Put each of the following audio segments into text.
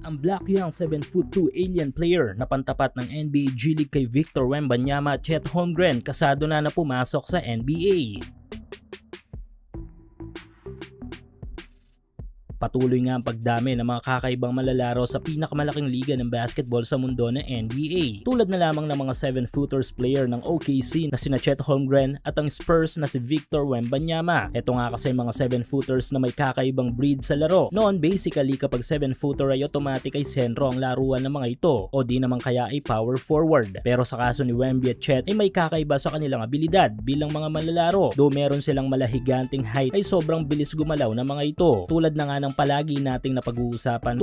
Ang Black Young 7'2" alien player na pantapat ng NBA G League kay Victor Wembanyama at Chet Holmgren kasado na pumasok sa NBA. Patuloy nga ang pagdami ng mga kakaibang malalaro sa pinakamalaking liga ng basketball sa mundo na NBA. Tulad na lamang ng mga 7-footers player ng OKC na sina Chet Holmgren at ang Spurs na si Victor Wembanyama. Ito nga kasi mga 7-footers na may kakaibang breed sa laro. Noon basically kapag 7-footer ay automatic ay sentro ang laruan ng mga ito o di naman kaya ay power forward. Pero sa kaso ni Wemby at Chet ay may kakaiba sa kanilang abilidad bilang mga malalaro. Though meron silang malahiganting height ay sobrang bilis gumalaw ng mga ito. Tulad na nga palagi nating napag-uusapan,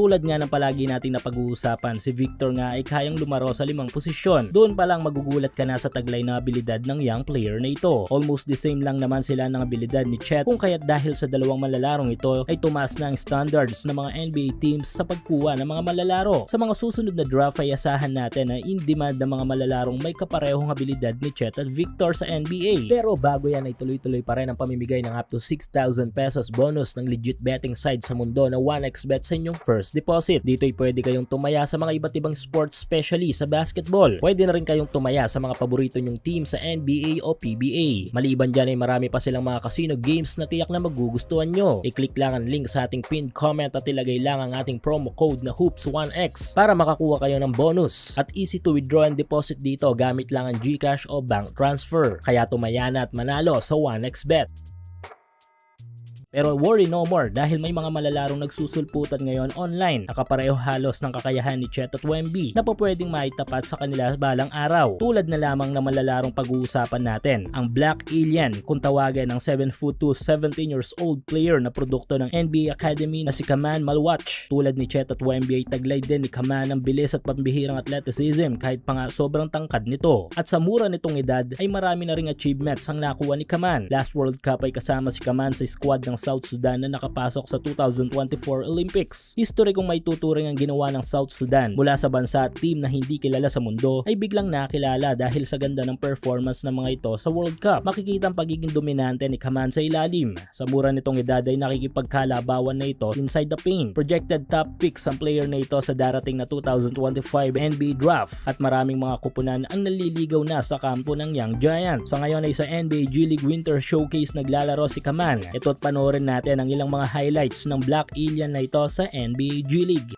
si Victor nga ay kayang lumaro sa 5 posisyon. Doon pa lang magugulat ka na sa taglay na abilidad ng young player na ito. Almost the same lang naman sila ng abilidad ni Chet kung kaya't dahil sa dalawang malalarong ito ay tumaas na ang standards ng mga NBA teams sa pagkuha ng mga malalaro. Sa mga susunod na draft ay asahan natin na in demand ng mga malalarong may kaparehong abilidad ni Chet at Victor sa NBA. Pero bago yan ay tuloy-tuloy pa rin ang pamimigay ng up to 6,000 pesos bonus ng legit betting site sa mundo na 1xBet sa inyong first deposit. Dito ay pwede kayong tumaya sa mga iba't ibang sports, especially sa basketball. Pwede na rin kayong tumaya sa mga paborito nyong team sa NBA o PBA. Maliban dyan ay marami pa silang mga casino games na tiyak na magugustuhan nyo. I-click lang ang link sa ating pinned comment at ilagay lang ang ating promo code na HOOPS1X para makakuha kayo ng bonus. At easy to withdraw and deposit dito gamit lang ang GCash o bank transfer. Kaya tumaya na at manalo sa 1xBet. Pero worry no more dahil may mga malalarong nagsusulputan ngayon online na kapareho halos ng kakayahan ni Chet at Wemby na pwedeng maitapat sa kanila balang araw. Tulad na lamang na malalarong pag-uusapan natin, ang Black Alien kung tawagan ng 7'2", 17 years old player na produkto ng NBA Academy na si Kaman Malwatch. Tulad ni Chet at Wemby ay taglay din ni Kaman ang bilis at pambihirang athleticism kahit pa nga sobrang tangkad nito. At sa mura nitong edad ay marami na ring achievements ang nakuha ni Kaman. Last World Cup ay kasama si Kaman sa squad ng South Sudan na nakapasok sa 2024 Olympics. History kung may tuturing ang ginawa ng South Sudan mula sa bansa at team na hindi kilala sa mundo ay biglang nakilala dahil sa ganda ng performance ng mga ito sa World Cup. Makikita ang pagiging dominante ni Kaman sa ilalim. Sa mura nitong edad ay nakikipagkalabawan na ito inside the paint. Projected top picks ang player na ito sa darating na 2025 NBA Draft at maraming mga kupunan ang naliligaw na sa kampo ng Young Giants. Sa ngayon ay sa NBA G League Winter Showcase naglalaro si Kaman. Ito't panoorin natin ang ilang mga highlights ng Black Alien na ito sa NBA G League.